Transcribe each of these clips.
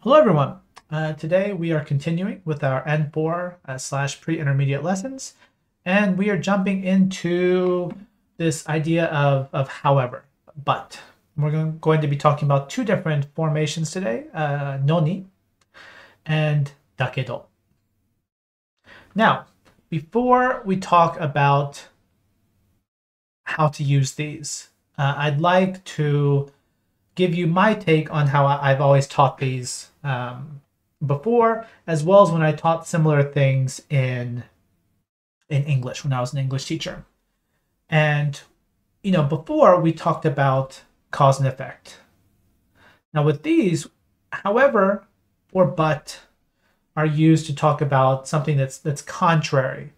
Hello everyone. Today we are continuing with our N4 / pre-intermediate lessons, and we are jumping into this idea of however, but. We're going to be talking about two different formations today, noni and dakedo. Now, before we talk about how to use these, I'd like to give you my take on how I've always taught these before, as well as when I taught similar things in English when I was an English teacher. And, before we talked about cause and effect. Now with these, however or but are used to talk about something that's contrary.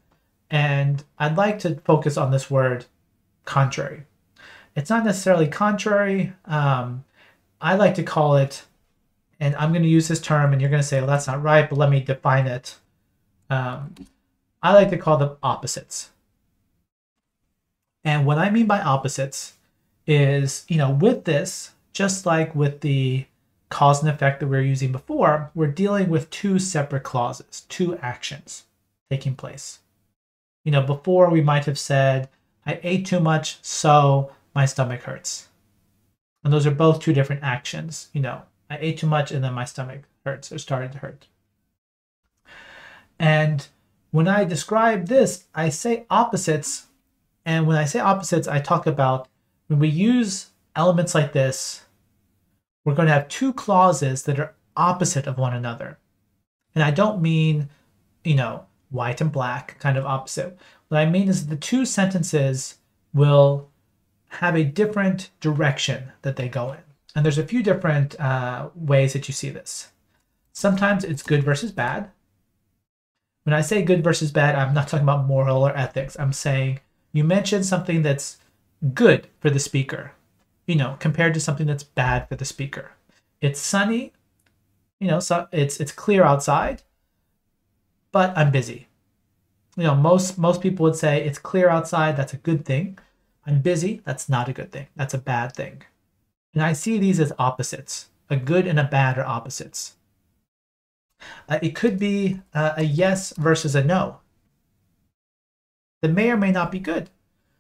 And I'd like to focus on this word contrary. It's not necessarily contrary. I like to call it, and I'm going to use this term and you're going to say, well, that's not right, but let me define it. I like to call them opposites. And what I mean by opposites is, with this, just like with the cause and effect that we were using before, we're dealing with two separate clauses, two actions taking place. Before we might have said, I ate too much, so my stomach hurts. And those are both two different actions. I ate too much and then my stomach hurts or started to hurt. And when I describe this, I say opposites. And when I say opposites, I talk about when we use elements like this, we're going to have two clauses that are opposite of one another. And I don't mean, white and black kind of opposite. What I mean is the two sentences will have a different direction that they go in. And there's a few different ways that you see this. Sometimes it's good versus bad. When I say good versus bad, I'm not talking about moral or ethics. I'm saying you mentioned something that's good for the speaker, compared to something that's bad for the speaker. It's sunny, so it's clear outside, but I'm busy. Most people would say it's clear outside, that's a good thing. I'm busy, that's not a good thing. That's a bad thing. And I see these as opposites. A good and a bad are opposites. It could be a yes versus a no. That may or may not be good.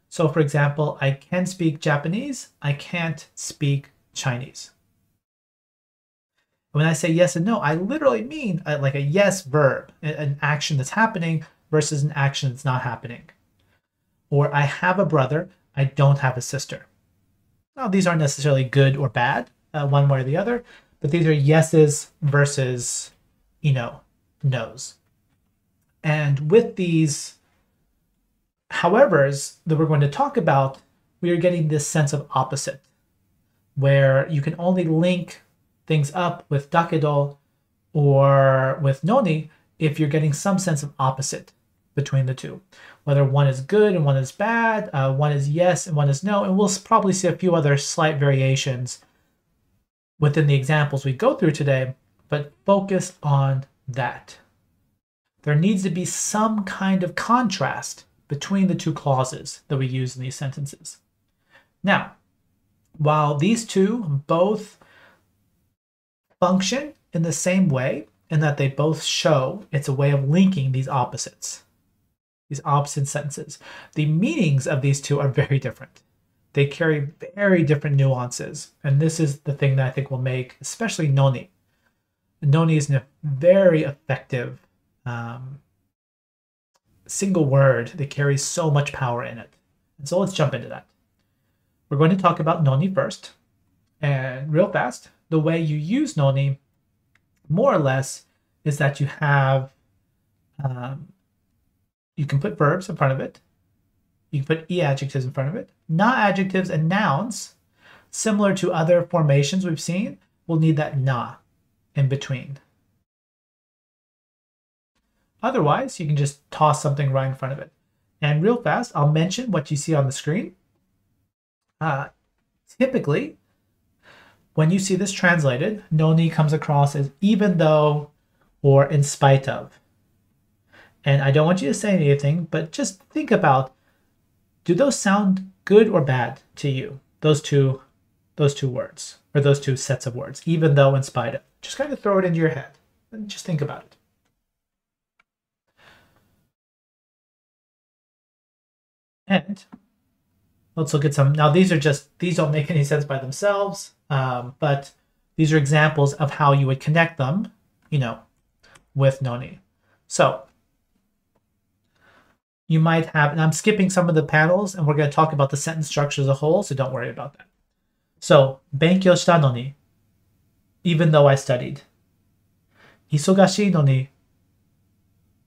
So for example, I can speak Japanese, I can't speak Chinese. When I say yes and no, I literally mean like a yes verb, an action that's happening versus an action that's not happening. Or I have a brother, I don't have a sister. Now, these aren't necessarily good or bad, one way or the other, but these are yeses versus, no's. And with these howevers that we're going to talk about, we are getting this sense of opposite, where you can only link things up with dakedo or with noni if you're getting some sense of opposite between the two. Whether one is good and one is bad, one is yes and one is no, and we'll probably see a few other slight variations within the examples we go through today, but focus on that. There needs to be some kind of contrast between the two clauses that we use in these sentences. Now, while these two both function in the same way, in that they both show it's a way of linking these opposite sentences, the meanings of these two are very different. They carry very different nuances, and this is the thing that I think will make especially noni. Noni is a very effective single word that carries so much power in it. And so let's jump into that. We're going to talk about noni first. And real fast, the way you use noni, more or less, is that you have, you can put verbs in front of it. You can put e-adjectives in front of it. Na-adjectives and nouns, similar to other formations we've seen, will need that na in between. Otherwise, you can just toss something right in front of it. And real fast, I'll mention what you see on the screen. Typically, when you see this translated, noni comes across as even though or in spite of. And I don't want you to say anything, but just think about, do those sound good or bad to you? Those two words, or those two sets of words, even though, in spite of. Just kind of throw it into your head and just think about it. And let's look at some. Now these don't make any sense by themselves, but these are examples of how you would connect them, with noni. So you might have, and I'm skipping some of the panels, and we're going to talk about the sentence structure as a whole, so don't worry about that. So, 勉強したのに, even though I studied. 忙しいのに,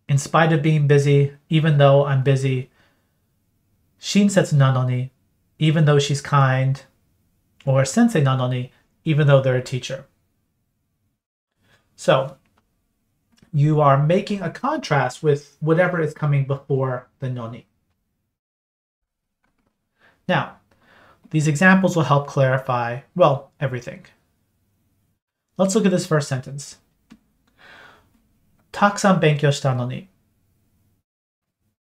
in spite of being busy, even though I'm busy. 親切なのに, even though she's kind. Or 先生なのに, even though they're a teacher. So, you are making a contrast with whatever is coming before the noni. Now, these examples will help clarify, well, everything. Let's look at this first sentence. たくさん勉強したのに.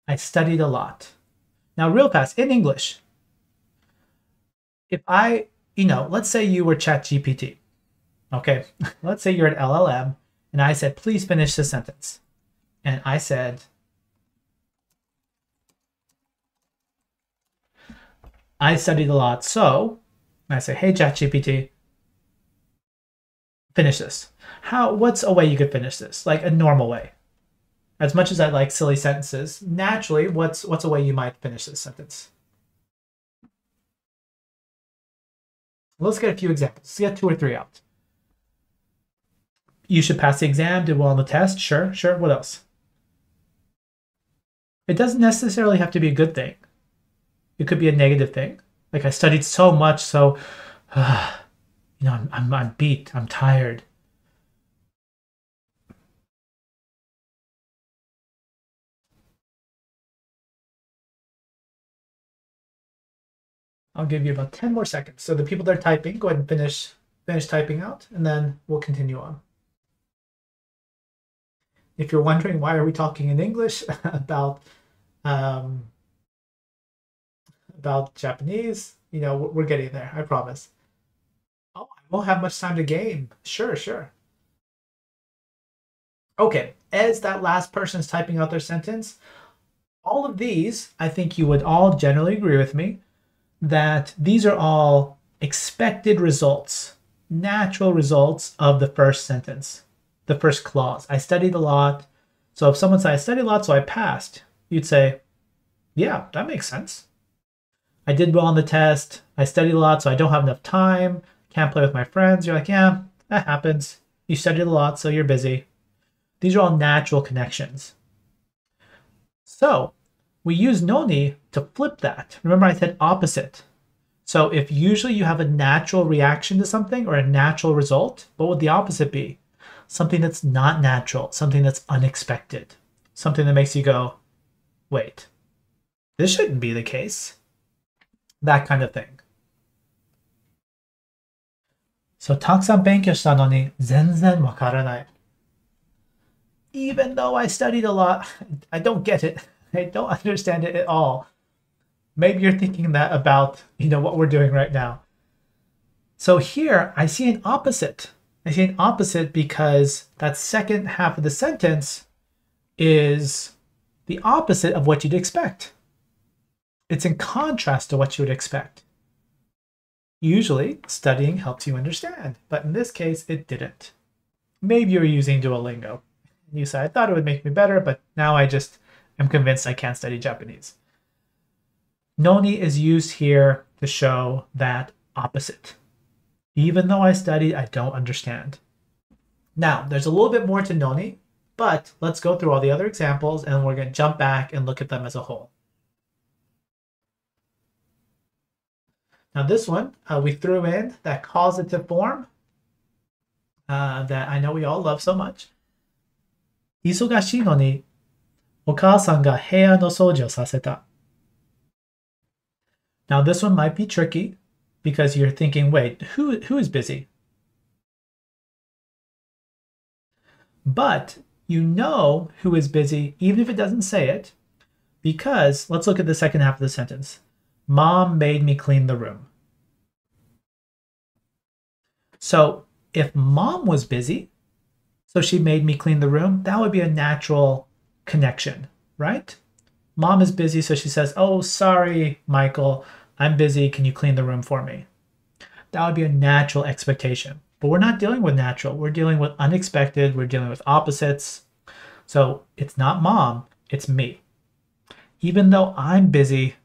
I studied a lot. Now, real fast, in English, if let's say you were ChatGPT, okay? Let's say you're at LLM, and I said, please finish this sentence. And I said, I studied a lot, so I say, hey, ChatGPT, finish this. What's a way you could finish this? Like a normal way. As much as I like silly sentences, naturally, what's a way you might finish this sentence? Let's get a few examples. Let's get 2 or 3 out. You should pass the exam, did well on the test. Sure. What else? It doesn't necessarily have to be a good thing. It could be a negative thing. Like I studied so much, so I'm beat. I'm tired. I'll give you about 10 more seconds. So the people that are typing, go ahead and finish typing out, and then we'll continue on. If you're wondering why are we talking in English about Japanese, we're getting there, I promise. Oh, I won't have much time to game. Sure. Okay, as that last person is typing out their sentence, all of these, I think you would all generally agree with me, that these are all expected results, natural results of the first sentence, the first clause. I studied a lot. So if someone said, I studied a lot, so I passed, you'd say, yeah, that makes sense. I did well on the test. I studied a lot, so I don't have enough time. Can't play with my friends. You're like, yeah, that happens. You studied a lot, so you're busy. These are all natural connections. So we use noni to flip that. Remember I said opposite. So if usually you have a natural reaction to something or a natural result, what would the opposite be? Something that's not natural, something that's unexpected, something that makes you go, wait, this shouldn't be the case. That kind of thing. So たくさん勉強したのに全然わからない. Even though I studied a lot, I don't get it. I don't understand it at all. Maybe you're thinking that about, what we're doing right now. So here I see an opposite. I see an opposite because that second half of the sentence is the opposite of what you'd expect. It's in contrast to what you would expect. Usually, studying helps you understand, but in this case, it didn't. Maybe you're using Duolingo. You said, I thought it would make me better, but now I just am convinced I can't study Japanese. Noni is used here to show that opposite. Even though I studied, I don't understand. Now, there's a little bit more to noni, but let's go through all the other examples and we're going to jump back and look at them as a whole. Now this one, we threw in that causative form that I know we all love so much. 忙しいのに、お母さんが部屋の掃除をさせた. Now this one might be tricky because you're thinking, wait, who is busy? But you know who is busy, even if it doesn't say it, because let's look at the second half of the sentence. Mom made me clean the room. So if mom was busy, so she made me clean the room, that would be a natural connection, right? Mom is busy, so she says, oh, sorry, Michael, I'm busy. Can you clean the room for me? That would be a natural expectation. But we're not dealing with natural. We're dealing with unexpected. We're dealing with opposites. So it's not mom, it's me. Even though I'm busy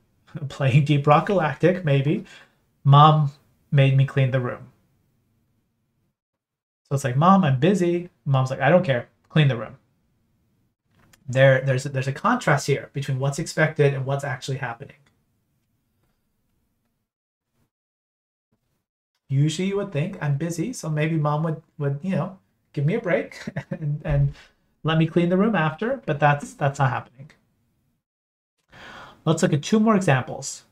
playing Deep Rock Galactic, maybe, mom made me clean the room. So it's like, mom, I'm busy. Mom's like, I don't care. Clean the room. There's a contrast here between what's expected and what's actually happening. Usually you would think I'm busy, so maybe mom would give me a break and let me clean the room after, but that's not happening. Let's look at two more examples.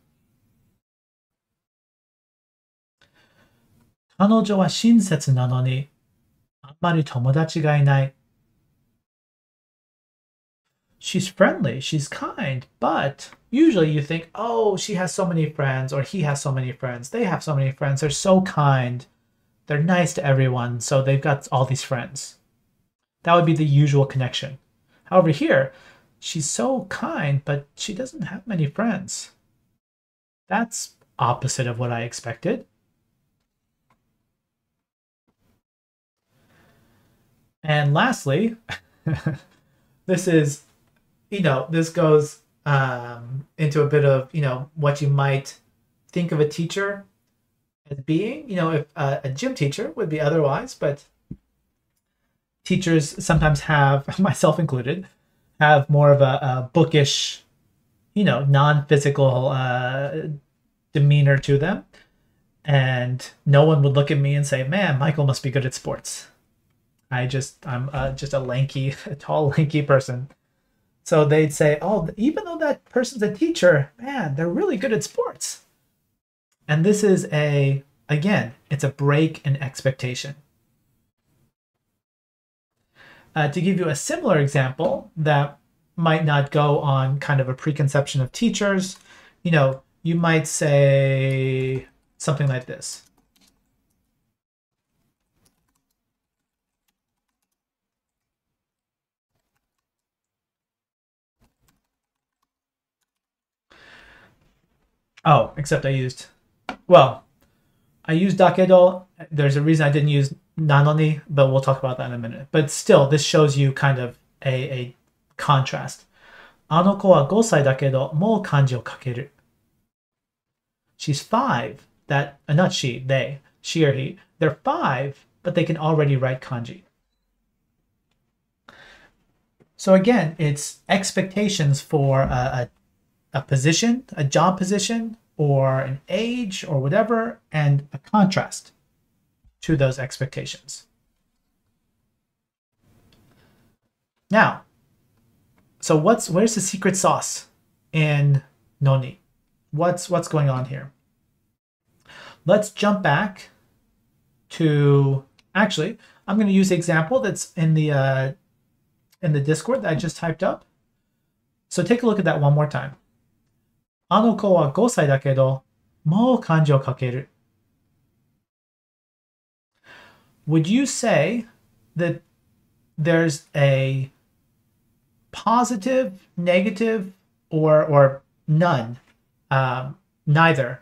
彼女は親切なのに、あんまり友達がいない。She's friendly, she's kind, but usually you think, oh, she has so many friends, or he has so many friends, they have so many friends, they're so kind, they're nice to everyone, so they've got all these friends. That would be the usual connection. However, here, she's so kind, but she doesn't have many friends. That's opposite of what I expected. And lastly, this is, this goes into a bit of, what you might think of a teacher as being. If a gym teacher would be otherwise, but teachers sometimes have, myself included, have more of a bookish, non-physical demeanor to them. And no one would look at me and say, man, Michael must be good at sports. I'm just a tall, lanky person. So they'd say, oh, even though that person's a teacher, man, they're really good at sports. And this is again, it's a break in expectation. To give you a similar example that might not go on kind of a preconception of teachers, you might say something like this. Oh, except I used dakedo. There's a reason I didn't use nanoni, but we'll talk about that in a minute. But still, this shows you kind of a contrast. あの子は5歳だけど、もう漢字を書ける. She's 5. Not she, they, she or he. They're 5, but they can already write kanji. So again, it's expectations for a position, a job position, or an age, or whatever, and a contrast to those expectations. Now, so where's the secret sauce in noni? What's going on here? Let's jump back to, actually, I'm going to use the example that's in the Discord that I just typed up. So take a look at that one more time. あの子は5歳だけど、もう漢字を書ける. Would you say that there's a positive, negative, or none, neither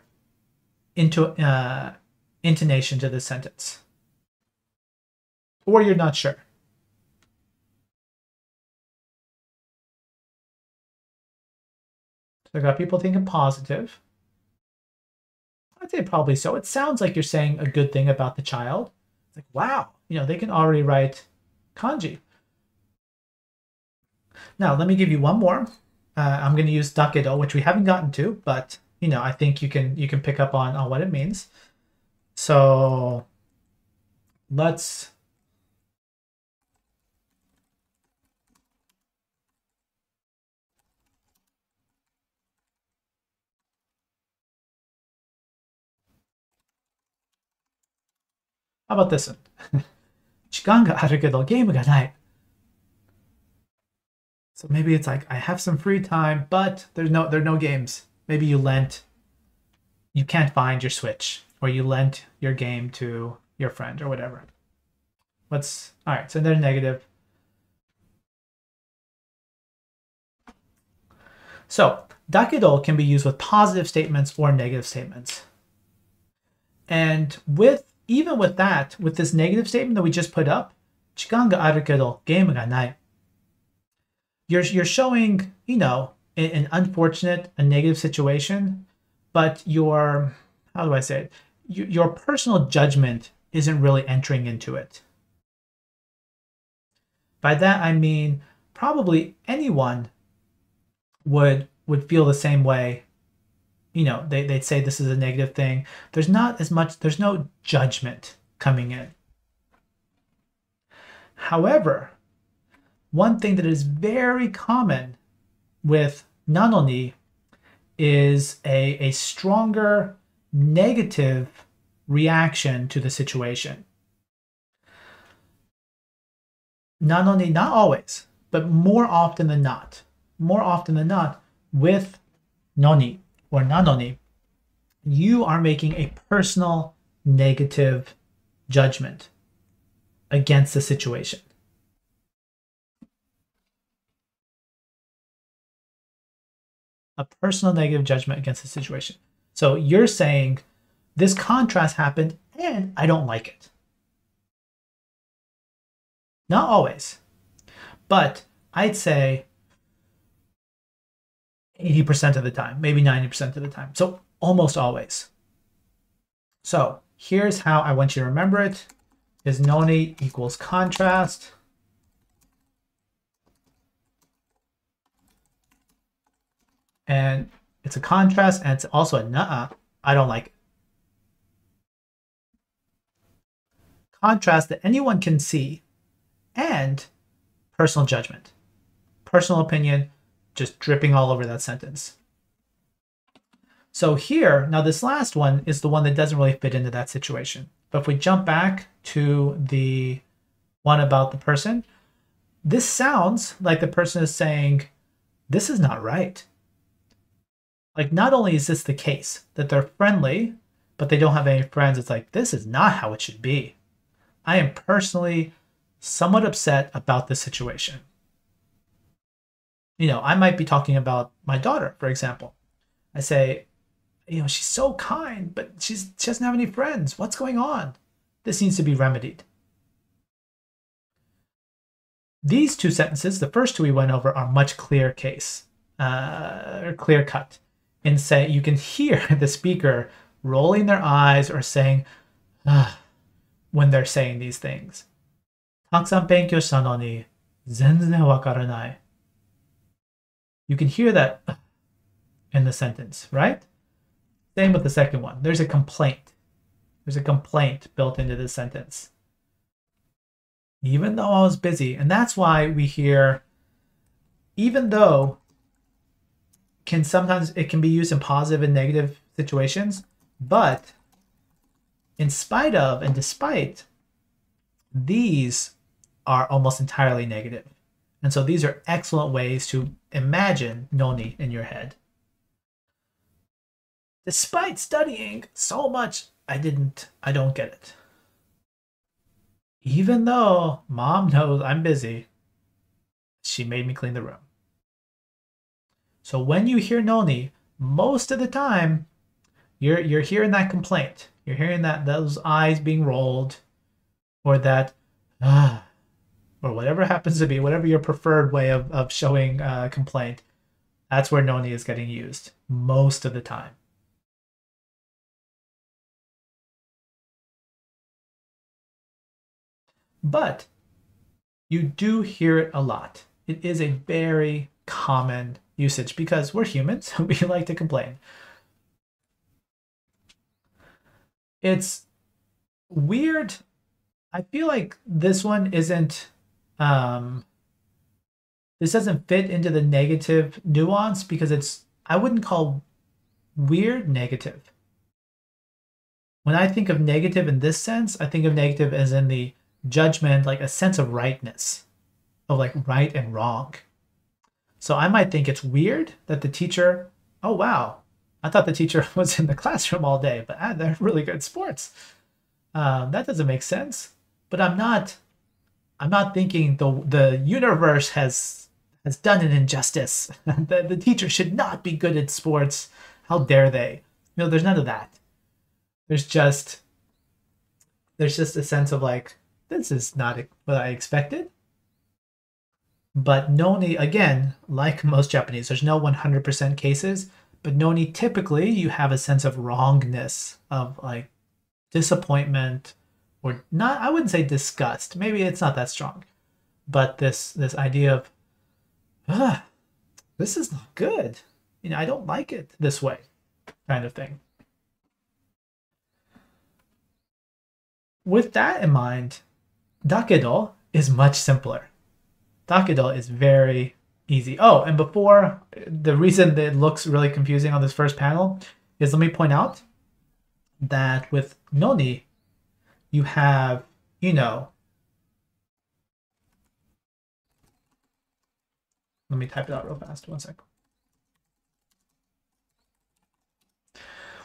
intonation to this sentence? Or you're not sure? So I got people thinking positive. I'd say probably so. It sounds like you're saying a good thing about the child. It's like, wow, they can already write kanji. Now, let me give you one more. I'm going to use dakedo, which we haven't gotten to, but I think you can pick up on what it means. So let's how about this one? 時間があるけどゲームがない. So maybe it's like, I have some free time, but there are no games. Maybe you can't find your Switch, or you lent your game to your friend or whatever. What's all right? So they're negative. So dakedo can be used with positive statements or negative statements. And even with that, with this negative statement that we just put up, 時間があるけどゲームがない. You're showing, an unfortunate, a negative situation, but how do I say it? Your personal judgment isn't really entering into it. By that I mean probably anyone would feel the same way. They'd say this is a negative thing. There's no judgment coming in. However, one thing that is very common with nanoni is a stronger negative reaction to the situation. Nanoni, not always, but more often than not, with noni or nanoni, you are making a personal negative judgment against the situation. A personal negative judgment against the situation. So you're saying this contrast happened and I don't like it. Not always, but I'd say 80% of the time, maybe 90% of the time. So almost always. So here's how I want you to remember it. Is noni equals contrast. And it's a contrast, and it's also a nuh-uh. I don't like it. Contrast that anyone can see, and personal judgment. Personal opinion just dripping all over that sentence. So here, now this last one is the one that doesn't really fit into that situation. But if we jump back to the one about the person, this sounds like the person is saying, this is not right. Like, not only is this the case, that they're friendly, but they don't have any friends, it's like, this is not how it should be. I am personally somewhat upset about this situation. I might be talking about my daughter, for example. I say, she's so kind, but she doesn't have any friends. What's going on? This needs to be remedied. These two sentences, the first two we went over, are much clear case, or clear cut. And say you can hear the speaker rolling their eyes or saying, when they're saying these things. たくさん勉強したのに全然わからない. You can hear that in the sentence, right? Same with the second one. There's a complaint. There's a complaint built into this sentence. Even though I was busy. And that's why we hear, even though, sometimes it can be used in positive and negative situations, but in spite of and despite, these are almost entirely negative. And so these are excellent ways to imagine noni in your head. Despite studying so much, I don't get it. Even though mom knows I'm busy, she made me clean the room. So when you hear noni, most of the time, you're hearing that complaint. You're hearing those eyes being rolled, or that, or whatever happens to be, whatever your preferred way of showing complaint. That's where noni is getting used most of the time. But you do hear it a lot. It is a very common usage because we're humans. We like to complain. It's weird. I feel like this one isn't, this doesn't fit into the negative nuance because I wouldn't call weird negative. When I think of negative in this sense, I think of negative as in the judgment, like a sense of rightness, of like right and wrong. So I might think it's weird that the teacher, oh wow, I thought the teacher was in the classroom all day, but they're really good sports. That doesn't make sense. But I'm not I'm not thinking the universe has done an injustice. The teacher should not be good at sports. How dare they? There's none of that. There's just a sense of like, this is not what I expected. But noni, again, like most Japanese, there's no 100% cases, but noni, typically you have a sense of wrongness, of like disappointment, or not, I wouldn't say disgust. Maybe it's not that strong. But this idea of, this is not good. I don't like it this way, kind of thing. With that in mind, dakedo is much simpler. Dakedo is very easy. Oh, and before, the reason that it looks really confusing on this first panel is, let me point out that with noni, you have, let me type it out real fast. 1 second.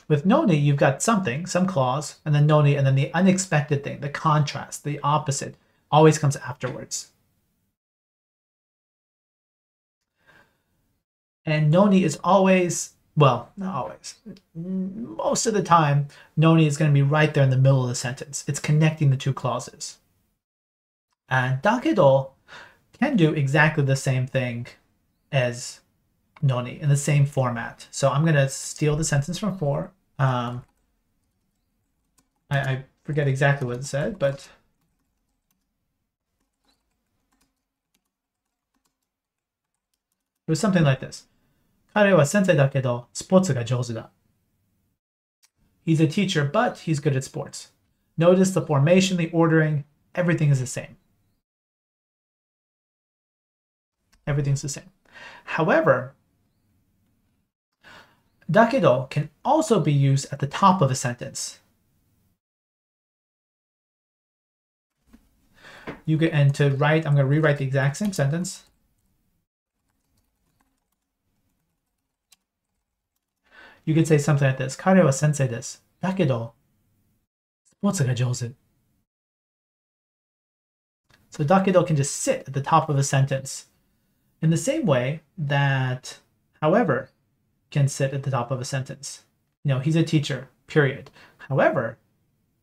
With noni, you've got something, some clause, and then noni, and then the unexpected thing, the contrast, the opposite, always comes afterwards. And noni is always, well, not always, most of the time, noni is going to be right there in the middle of the sentence. It's connecting the two clauses. And dakedo can do exactly the same thing as noni in the same format. So I'm going to steal the sentence from 4. I forget exactly what it said, but it was something like this. 彼は先生だけど、スポーツが上手だ. He's a teacher, but he's good at sports. Notice the formation, the ordering, everything is the same. Everything's the same. However, dakedo can also be used at the top of a sentence. And to write, I'm going to rewrite the exact same sentence. You could say something like this. 彼は先生です。だけど、スポーツが上手. So dakedo can just sit at the top of a sentence in the same way that however can sit at the top of a sentence. He's a teacher, period. However,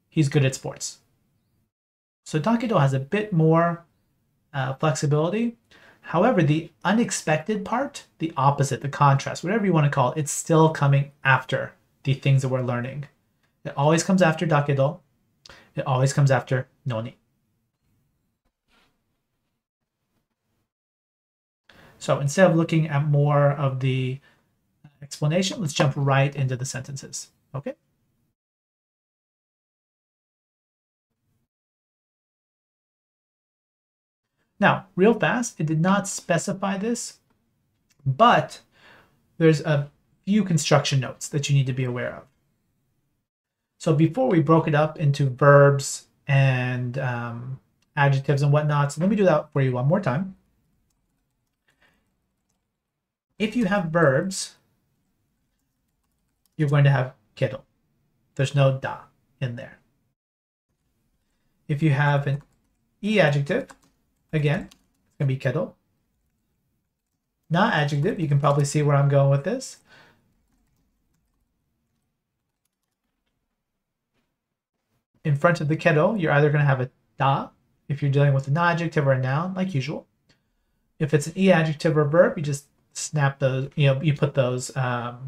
he's good at sports. So dakedo has a bit more flexibility. However, the unexpected part, the opposite, the contrast, whatever you want to call it, it's still coming after the things that we're learning. It always comes after dakedo. It always comes after noni. So instead of looking at more of the explanation, let's jump right into the sentences. Okay? Now, real fast, it did not specify this, but there's a few construction notes that you need to be aware of. So before we broke it up into verbs and adjectives and whatnot, so let me do that for you one more time. If you have verbs, you're going to have kedo. There's no da in there. If you have an adjective, again, it's going to be kedo. Not adjective, you can probably see where I'm going with this. In front of the kedo, you're either going to have a da if you're dealing with an adjective or a noun, like usual. If it's an adjective or verb, you just snap those, you put those right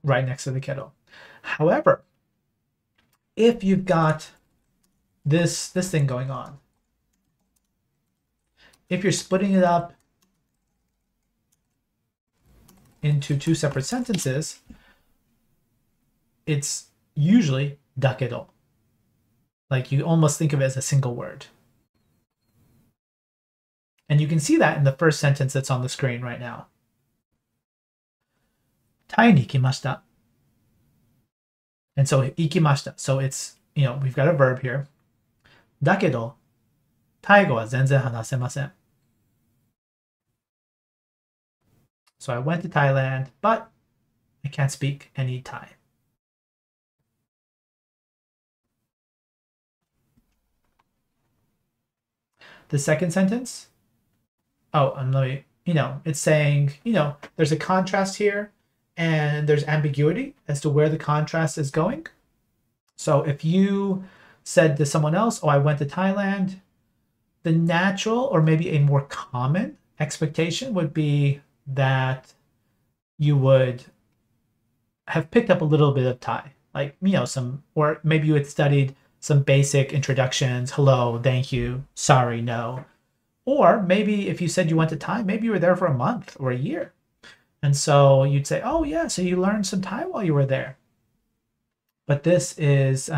next to the kedo. However, if you've got this thing going on, if you're splitting it up into two separate sentences, it's usually dakedo. Like you almost think of it as a single word. And you can see that in the first sentence that's on the screen right now. タイに行きました. And so 行きました. So it's, we've got a verb here. だけど、タイ語は全然話せません. So I went to Thailand, but I can't speak any Thai. the second sentence, oh, and let me, it's saying, there's a contrast here and there's ambiguity as to where the contrast is going. So if you said to someone else, oh, I went to Thailand, the natural or maybe a more common expectation would be that you would have picked up a little bit of Thai, like, or maybe you had studied some basic introductions, hello, thank you, sorry, no. Or maybe if you said you went to Thai, maybe you were there for a month or a year. And so you'd say, oh yeah, so you learned some Thai while you were there. But this is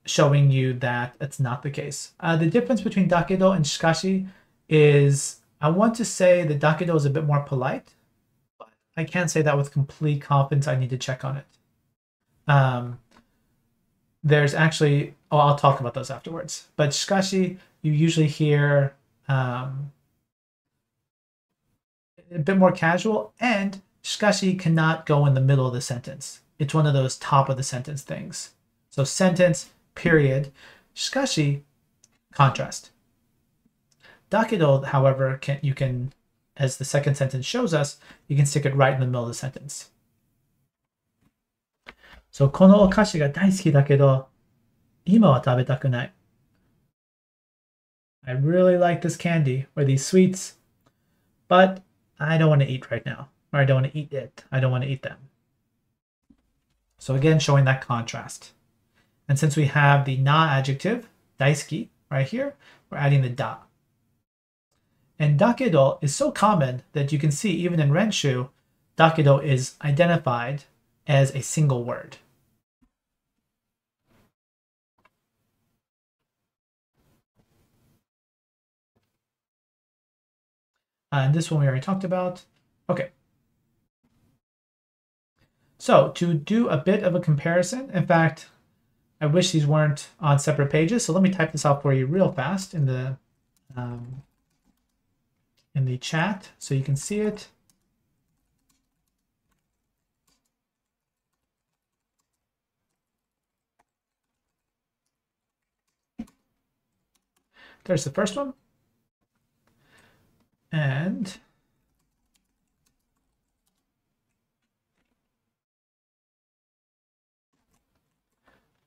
showing you that it's not the case. The difference between dakedo and shikashi is, I want to say the dakedo is a bit more polite, but I can't say that with complete confidence. I need to check on it. There's actually, I'll talk about those afterwards. But shikashi, you usually hear a bit more casual, and shikashi cannot go in the middle of the sentence. It's one of those top of the sentence things. So sentence, period, shikashi, contrast. Dakedo, however, you can, as the second sentence shows us, you can stick it right in the middle of the sentence. So, このお菓子が大好きだけど、今は食べたくない。I really like this candy or these sweets, but I don't want to eat right now, or I don't want to eat it. I don't want to eat them. So again, showing that contrast. And since we have the na adjective, daisuki, right here, we're adding the da. And dakedo is so common that you can see even in Renshu, dakedo is identified as a single word. And this one we already talked about. Okay. So to do a bit of a comparison, in fact, I wish these weren't on separate pages. So let me type this out for you real fast in the chat so you can see it. There's the first one. And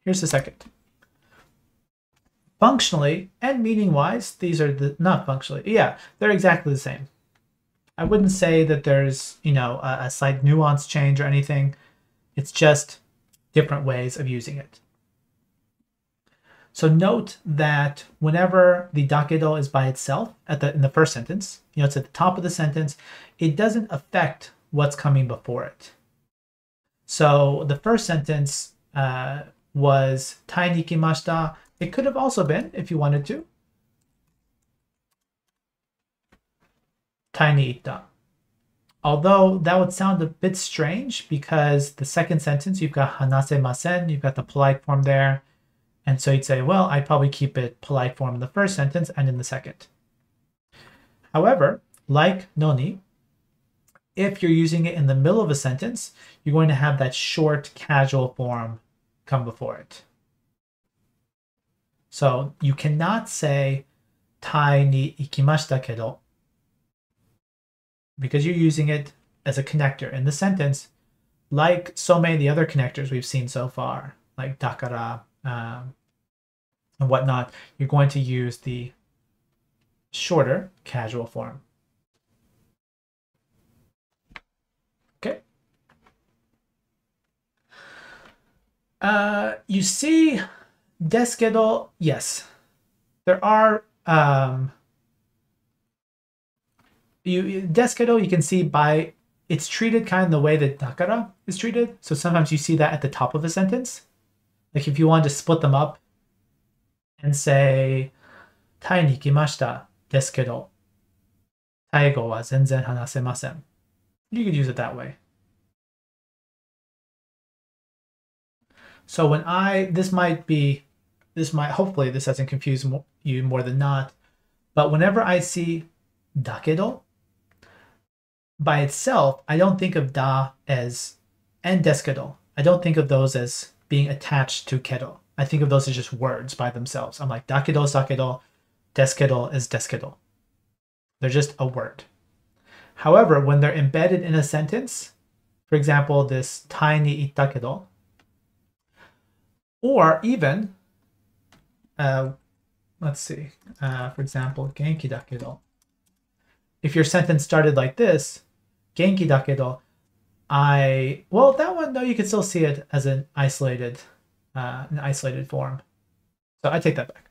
here's the second. Functionally and meaning-wise, these are not functionally. Yeah, they're exactly the same. I wouldn't say that there's, a slight nuance change or anything. It's just different ways of using it. So note that whenever the dakedo is by itself in the first sentence, it's at the top of the sentence, it doesn't affect what's coming before it. So the first sentence was Tai ni ikimashita. It could have also been, if you wanted to, Tai ni itta. Although that would sound a bit strange because the second sentence, you've got hanasemasen, you've got the polite form there. And so you'd say, well, I'd probably keep it polite form in the first sentence and in the second. However, like noni, if you're using it in the middle of a sentence, you're going to have that short casual form come before it. So you cannot say Tai ni ikimashita kedo because you're using it as a connector in the sentence, like so many of the other connectors we've seen so far, like dakara, and whatnot. You're going to use the shorter casual form. Okay. You see deskedo, yes. There are deskedo, you can see by it's treated kind of the way that dakara is treated. So sometimes you see that at the top of a sentence. Like if you wanted to split them up and say, Tai ni ikimashita desu kedo, taigo wa zenzen hanasemasen. You could use it that way. So when hopefully this doesn't confuse you more than not, but whenever I see dakedo, by itself, I don't think of da and deskedo. I don't think of those as being attached to kedo. I think of those as just words by themselves. I'm like, dakedo is dakedo, deskedo is deskedo. They're just a word. However, when they're embedded in a sentence, for example, this tai ni ittakedo, or even, let's see, for example, genki dakedo. If your sentence started like this, genki dakedo, well, that one, no, you can still see it as an isolated form. So I take that back.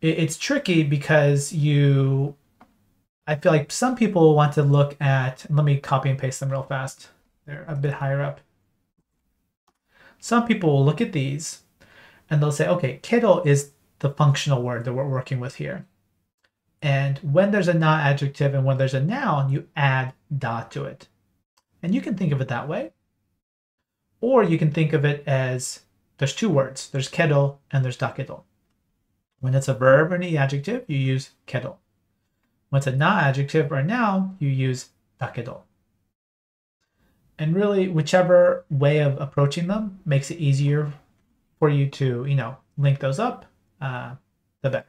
It's tricky because I feel like some people want to look at, let me copy and paste them real fast. They're a bit higher up. Some people will look at these and they'll say, okay, kedo is the functional word that we're working with here. And when there's a na adjective and when there's a noun, you add da to it. And you can think of it that way. Or you can think of it as there's two words. There's kedo and there's dakedo. When it's a verb or an adjective, you use kedo. When it's a na adjective or a noun, you use dakedo. And really, whichever way of approaching them makes it easier for you to, link those up, the better.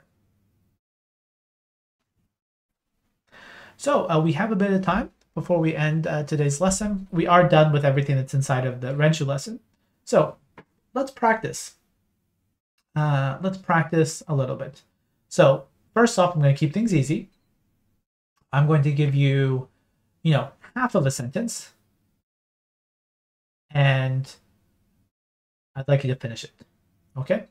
So we have a bit of time before we end today's lesson. We are done with everything that's inside of the Renshu lesson. So let's practice. Let's practice a little bit. So first off, I'm going to keep things easy. I'm going to give you, half of a sentence. And I'd like you to finish it. Okay?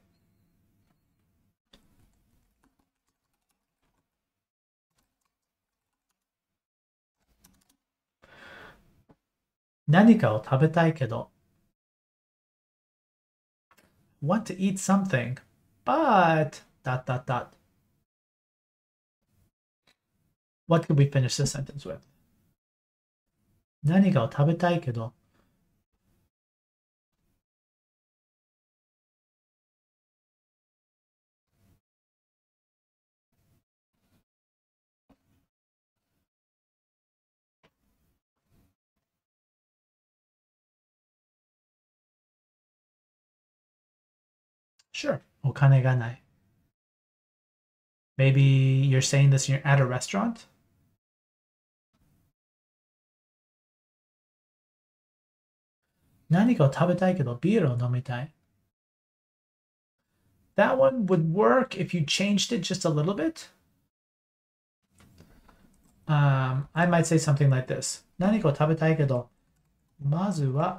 Nanika o tabetai kedo. Want to eat something, but ... What could we finish this sentence with? Nanika o tabetai kedo. Sure. Okane ga nai. Maybe you're saying this and you're at a restaurant. Nanika o tabetai kedo biru o nomitai. That one would work if you changed it just a little bit. I might say something like this. Nanika o tabetai kedo mazu wa.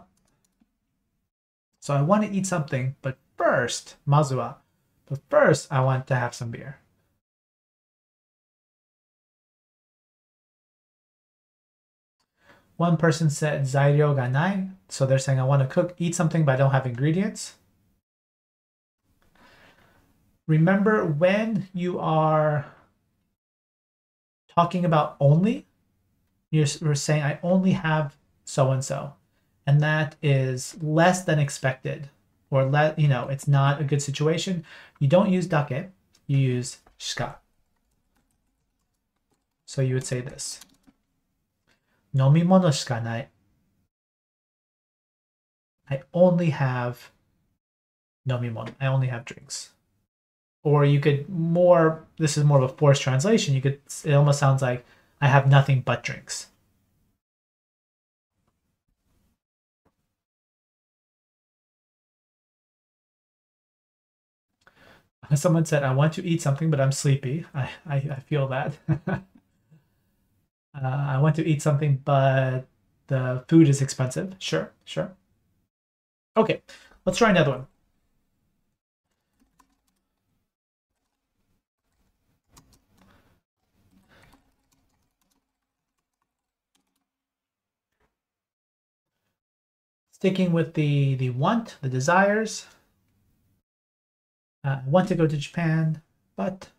So I want to eat something, but first, mazu wa. But first, I want to have some beer. One person said zairyo ga nai. So they're saying I want to eat something, but I don't have ingredients. Remember, when you are talking about only, you're saying I only have so-and-so. And that is less than expected, or it's not a good situation. You don't use dake, you use shika. So you would say this. Nomimono shika nai. I only have nomimono. I only have drinks. Or you could this is more of a forced translation. It almost sounds like I have nothing but drinks. Someone said, I want to eat something, but I'm sleepy. I feel that. I want to eat something, but the food is expensive. Sure. Okay, let's try another one. Sticking with the want, the desires. Want to go to Japan, but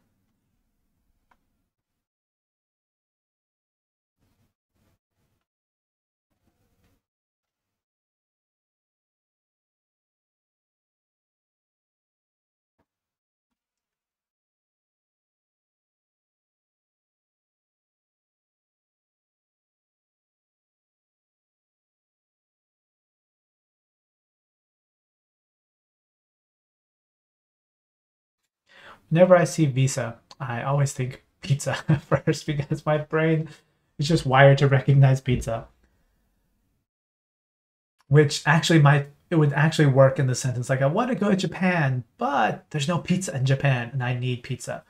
Whenever I see Visa, I always think pizza first because my brain is just wired to recognize pizza. Which actually might it would actually work in the sentence like I want to go to Japan, but there's no pizza in Japan and I need pizza.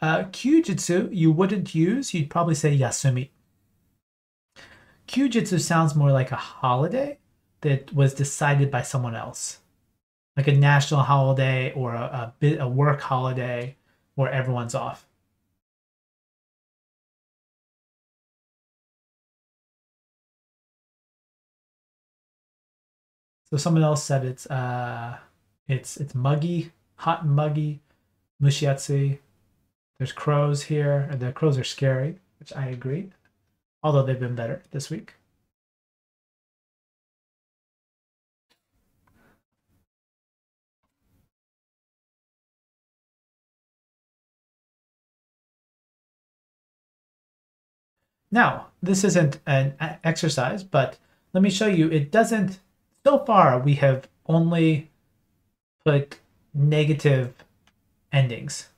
Kyujitsu you wouldn't use, you'd probably say yasumi. Kyujitsu sounds more like a holiday that was decided by someone else, like a national holiday or a work holiday where everyone's off. So someone else said it's muggy, hot and muggy, mushiatsui. There's crows here, and the crows are scary, which I agree. Although they've been better this week. Now, this isn't an exercise, but let me show you. It doesn't, so far, we have only put negative endings.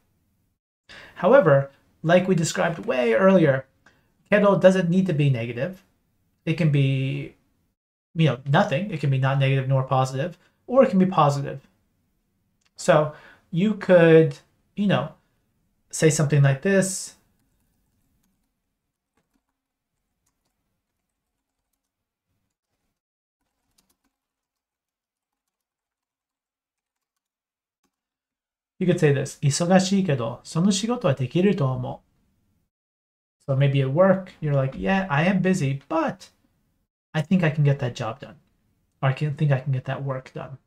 However, like we described way earlier, keto doesn't need to be negative. It can be, nothing. It can be not negative nor positive, or it can be positive. So you could, say something like this. You could say this. 忙しいけど、その仕事はできると思う. So maybe at work, you're like, yeah, I am busy, but I think I can get that job done. Or I think I can get that work done.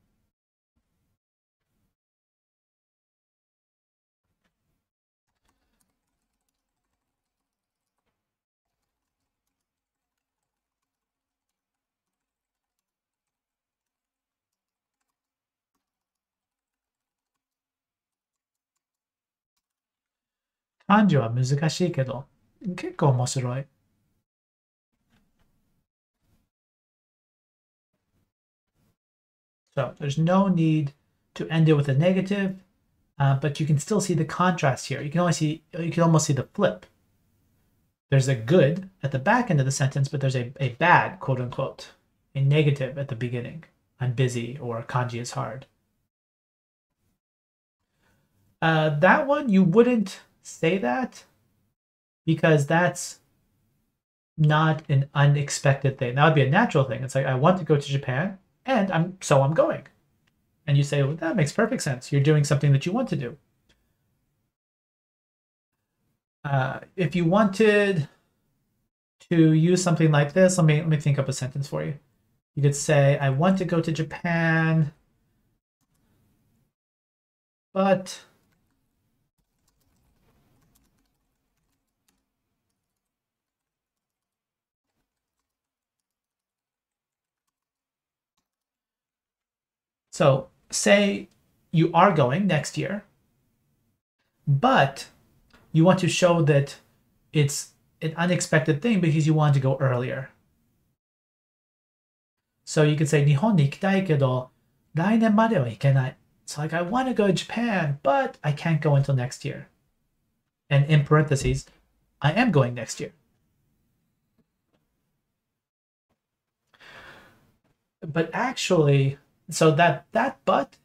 Kanji は難しいけど、結構面白い. So there's no need to end it with a negative, but you can still see the contrast here. You can almost see the flip. There's a good at the back end of the sentence, but there's a bad, quote unquote, a negative at the beginning. I'm busy or kanji is hard. That one, you wouldn't say that because that's not an unexpected thing. That would be a natural thing. It's like, I want to go to Japan and I'm going. And you say, well, that makes perfect sense. You're doing something that you want to do. If you wanted to use something like this, let me think up a sentence for you. You could say, I want to go to Japan, but so say you are going next year, but you want to show that it's an unexpected thing because you want to go earlier. So you could say, 日本に行きたいけど、来年までは行けない. It's like, I want to go to Japan, but I can't go until next year. And in parentheses, I am going next year. But actually, so that but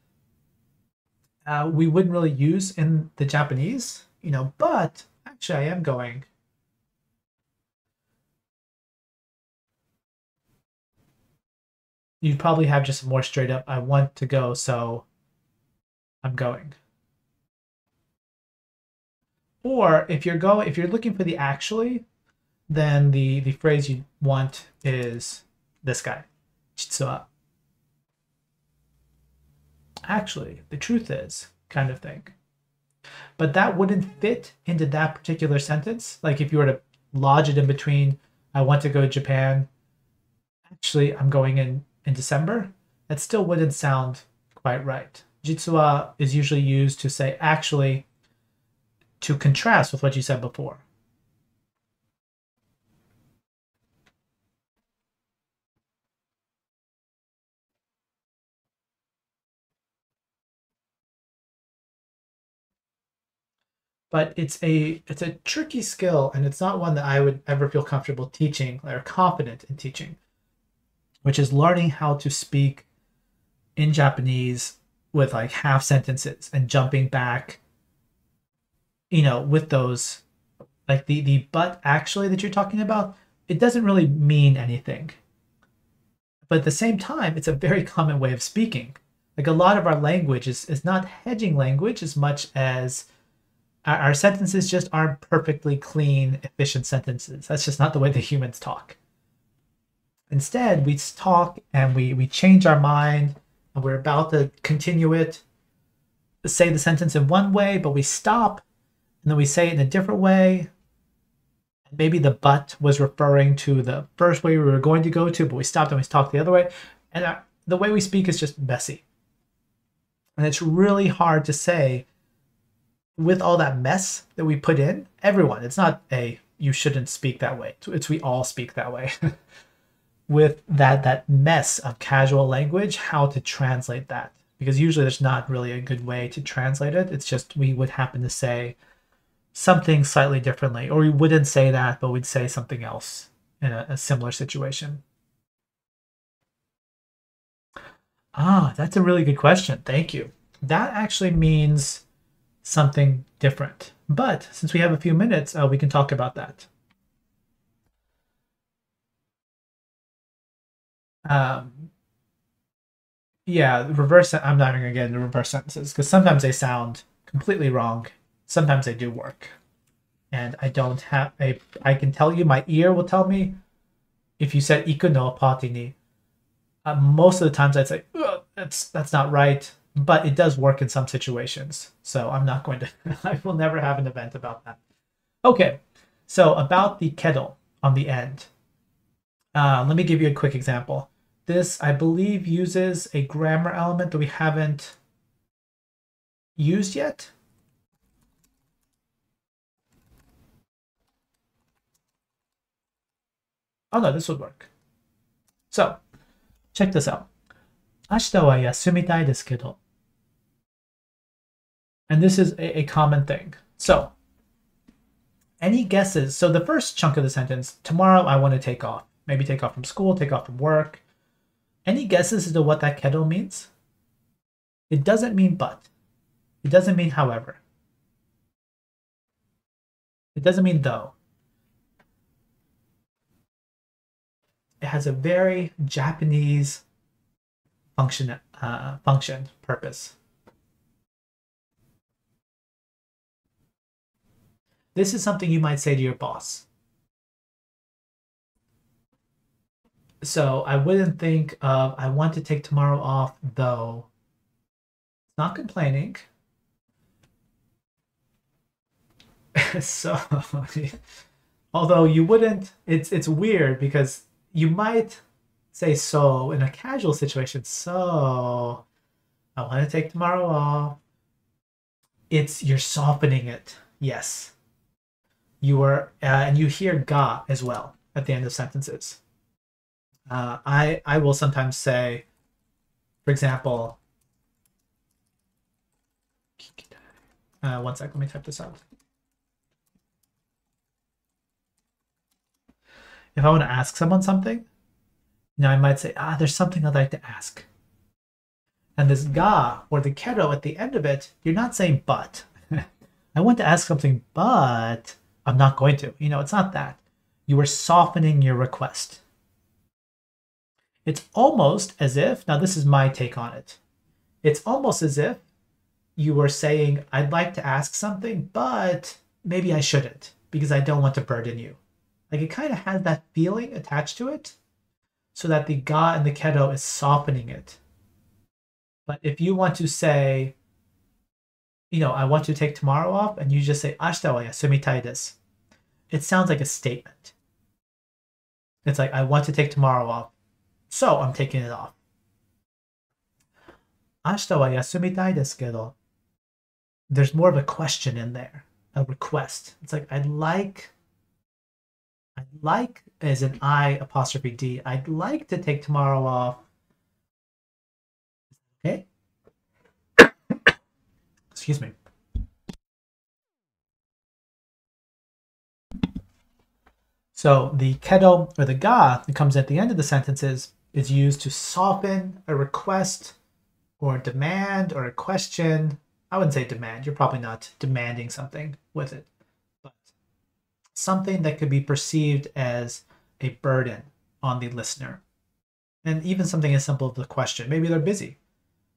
we wouldn't really use in the Japanese, but actually I am going. You'd probably have just more straight up, I want to go, so I'm going. Or if you're looking for the actually, then the phrase you want is this guy. 実は. Actually, the truth is, kind of thing. But that wouldn't fit into that particular sentence. Like if you were to lodge it in between, I want to go to Japan. Actually, I'm going in December. That still wouldn't sound quite right. Jitsuwa is usually used to say actually to contrast with what you said before. but it's a tricky skill, and it's not one that I would ever feel comfortable teaching or confident in teaching, which is learning how to speak in Japanese with like half sentences and jumping back, with those, like the but actually that you're talking about, it doesn't really mean anything. But at the same time, it's a very common way of speaking. Like a lot of our language is not hedging language as much as our sentences just aren't perfectly clean, efficient sentences. That's just not the way the humans talk. Instead, we talk and we change our mind, and we're about to continue it, say the sentence in one way, but we stop, and then we say it in a different way. Maybe the but was referring to the first way we were going to go to, but we stopped and we talked the other way. And the way we speak is just messy. And it's really hard to say with all that mess that we put in, everyone, it's not you shouldn't speak that way. It's we all speak that way. With that mess of casual language, how to translate that. Because usually there's not really a good way to translate it. It's just we would happen to say something slightly differently, or we wouldn't say that, but we'd say something else in a similar situation. That's a really good question. Thank you. That actually means something different. But since we have a few minutes, we can talk about that. Yeah, reverse. I'm not even gonna get into reverse sentences because sometimes they sound completely wrong. Sometimes they do work, and I don't have a. I can tell you, my ear will tell me if you said "iku no party ni." Most of the times I'd say that's not right, but it does work in some situations. So I'm not going to. I will never have an event about that. Okay, so about the kettle on the end. Let me give you a quick example. This, I believe, uses a grammar element that we haven't used yet. Oh no, this would work. So, check this out. 明日は休みたいですけど. And this is a common thing. So, any guesses? So the first chunk of the sentence, tomorrow I want to take off. Maybe take off from school, take off from work. Any guesses as to what that kettle means? It doesn't mean but. It doesn't mean however. It doesn't mean though. It has a very Japanese function purpose. This is something you might say to your boss. So I wouldn't think of, I want to take tomorrow off, though. Not complaining. So, although you wouldn't, it's weird because you might say so in a casual situation. So, I want to take tomorrow off. You're softening it. Yes. You are, and you hear ga as well at the end of sentences. I will sometimes say, for example, one sec, let me type this out. If I want to ask someone something, I might say, there's something I'd like to ask. And this ga or the kero at the end of it, you're not saying but. I want to ask something, but I'm not going to. It's not that. You are softening your request. It's almost as if, now this is my take on it, it's almost as if you were saying, I'd like to ask something, but maybe I shouldn't because I don't want to burden you. Like it kind of has that feeling attached to it so that the ga and the kero is softening it. But if you want to say, I want to take tomorrow off, and you just say, 明日は休みたいです. It sounds like a statement. It's like, I want to take tomorrow off, so I'm taking it off. 明日は休みたいですけど. There's more of a question in there, a request. It's like, I'd like as an I apostrophe D, I'd like to take tomorrow off. Okay? Excuse me. So the kedo or the ga that comes at the end of the sentences is used to soften a request or a demand or a question. I wouldn't say demand. You're probably not demanding something with it, but something that could be perceived as a burden on the listener. And even something as simple as the question. Maybe they're busy.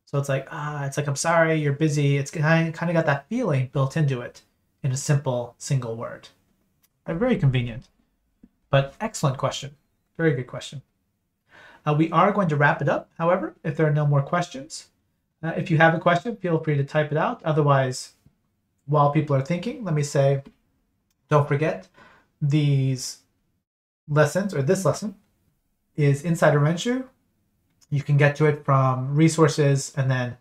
So it's like, I'm sorry, you're busy. It's kind of got that feeling built into it in a simple single word. Very convenient, but excellent question. Very good question. We are going to wrap it up, however, if there are no more questions. If you have a question, feel free to type it out. Otherwise, while people are thinking, let me say, don't forget, these lessons, or this lesson, is Insider Renshu. You can get to it from resources and then,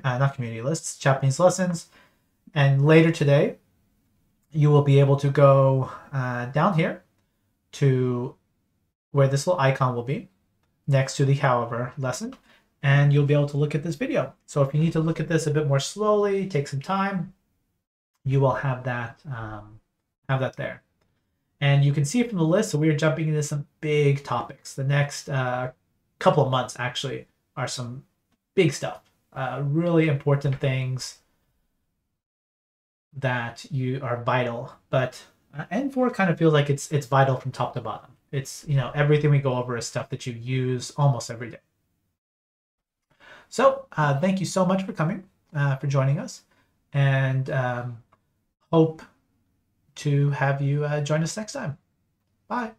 not community lists, Japanese lessons. And later today, you will be able to go down here to where this little icon will be next to the however lesson, and you'll be able to look at this video. So if you need to look at this a bit more slowly, take some time, you will have that there. And you can see from the list, so we are jumping into some big topics. The next couple of months actually are some big stuff, really important things that you are vital. But N4 kind of feels like it's vital from top to bottom. It's, everything we go over is stuff that you use almost every day. So thank you so much for coming, for joining us, and hope to have you join us next time. Bye.